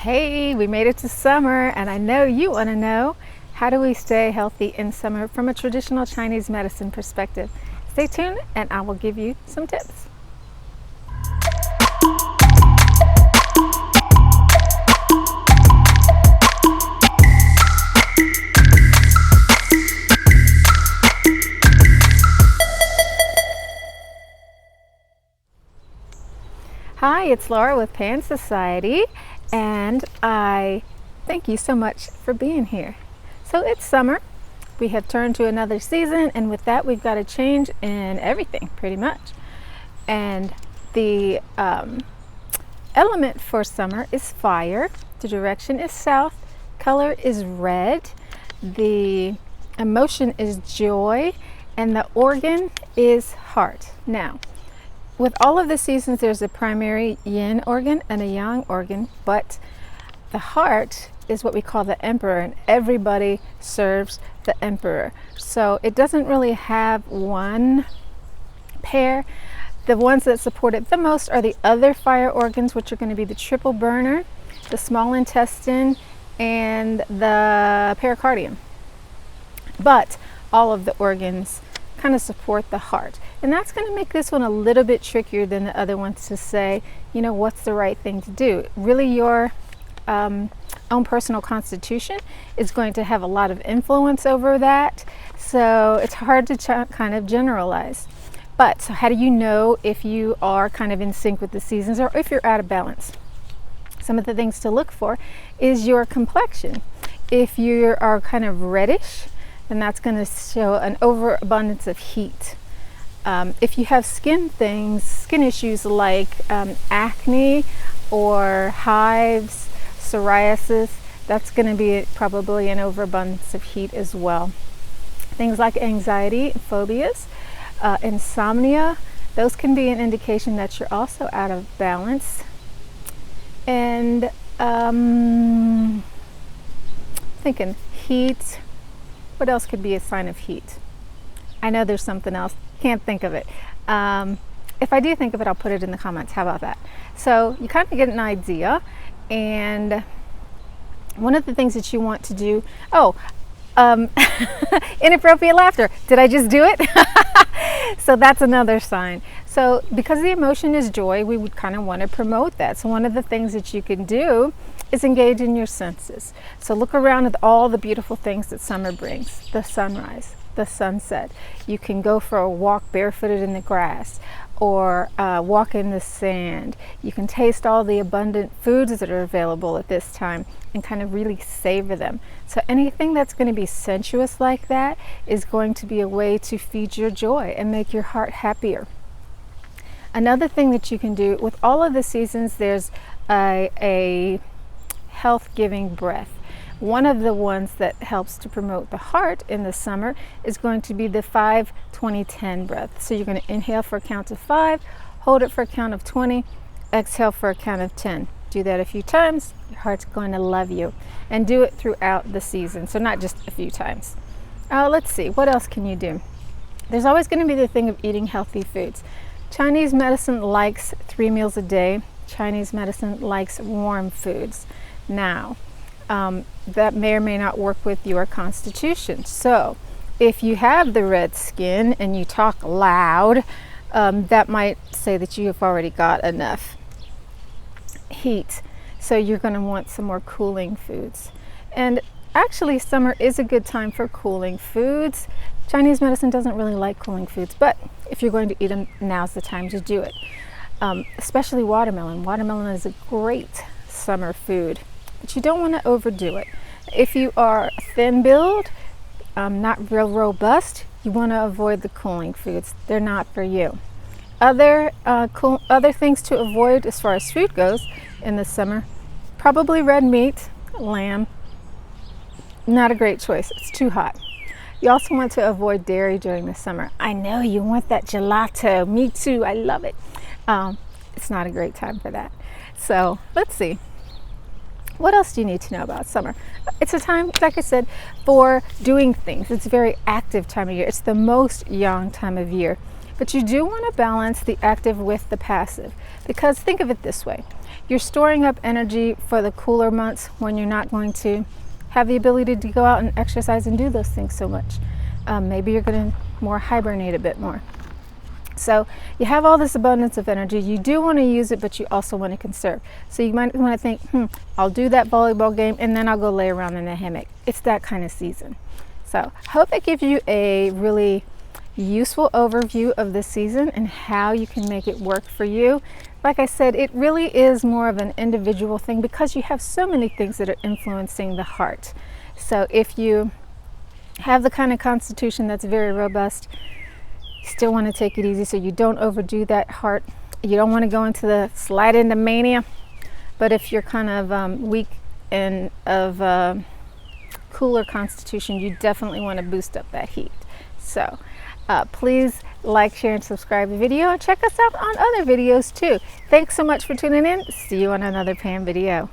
Hey, we made it to summer, and I know you want to know, how do we stay healthy in summer from a traditional Chinese medicine perspective? Stay tuned and I will give you some tips. Hi, it's Laura with Pan Society, and I thank you so much for being here. So it's summer. We have turned to another season, and with that we've got a change in everything pretty much. And the element for summer is fire. The direction is south. Color is red. The emotion is joy, and the organ is heart. Now, with all of the seasons, there's a primary yin organ and a yang organ, but the heart is what we call the emperor, and everybody serves the emperor. So it doesn't really have one pair. The ones that support it the most are the other fire organs, which are going to be the triple burner, the small intestine, and the pericardium. But all of the organs kind of support the heart, and that's going to make this one a little bit trickier than the other ones to say, you know, what's the right thing to do. Really, your own personal constitution is going to have a lot of influence over that, so it's hard to kind of generalize. But so how do you know if you are kind of in sync with the seasons or if you're out of balance? Some of the things to look for is your complexion. If you are kind of reddish, then that's going to show an overabundance of heat. If you have skin issues like acne or hives, psoriasis, that's going to be probably an overabundance of heat as well. Things like anxiety, phobias, insomnia, those can be an indication that you're also out of balance. And thinking heat. What else could be a sign of heat? I know there's something else. Can't think of it. If I do think of it, I'll put it in the comments. How about that? So you kind of get an idea. And one of the things that you want to do, inappropriate laughter. Did I just do it? So that's another sign. So because the emotion is joy, we would kind of want to promote that. So one of the things that you can do is engage in your senses. So look around at all the beautiful things that summer brings. The sunrise, the sunset. You can go for a walk barefooted in the grass, or walk in the sand. You can taste all the abundant foods that are available at this time and kind of really savor them. So anything that's going to be sensuous like that is going to be a way to feed your joy and make your heart happier. Another thing that you can do with all of the seasons, there's a health-giving breath. One of the ones that helps to promote the heart in the summer is going to be the 5-20-10 breath. So you're going to inhale for a count of 5, hold it for a count of 20, exhale for a count of 10. Do that a few times, your heart's going to love you. And do it throughout the season, so not just a few times. Let's see, what else can you do? There's always going to be the thing of eating healthy foods. Chinese medicine likes 3 meals a day. Chinese medicine likes warm foods. Now, that may or may not work with your constitution. So if you have the red skin and you talk loud, that might say that you have already got enough heat. So you're going to want some more cooling foods. And actually, summer is a good time for cooling foods. Chinese medicine doesn't really like cooling foods, but if you're going to eat them, now's the time to do it. Especially watermelon. Watermelon is a great summer food, but you don't want to overdo it. If you are thin build, not real robust, you want to avoid the cooling foods. They're not for you. Other things to avoid as far as food goes in the summer, probably red meat, lamb. Not a great choice. It's too hot. You also want to avoid dairy during the summer. I know you want that gelato. Me too. I love it. It's not a great time for that. So let's see. What else do you need to know about summer? It's a time, like I said, for doing things. It's a very active time of year. It's the most young time of year. But you do want to balance the active with the passive, because think of it this way. you're storing up energy for the cooler months when you're not going to have the ability to go out and exercise and do those things so much. Maybe you're going to more hibernate a bit more. So you have all this abundance of energy. You do want to use it, but you also want to conserve. So you might want to think, I'll do that volleyball game and then I'll go lay around in a hammock. It's that kind of season. So I hope that gives you a really useful overview of the season and how you can make it work for you. Like I said, it really is more of an individual thing because you have so many things that are influencing the heart. So if you have the kind of constitution that's very robust, you still want to take it easy so you don't overdo that heart. You don't want to go into the slide into mania. But if you're kind of weak and of cooler constitution, you definitely want to boost up that heat. So please like, share, and subscribe the video, and check us out on other videos too. Thanks so much for tuning in. See you on another Pam video.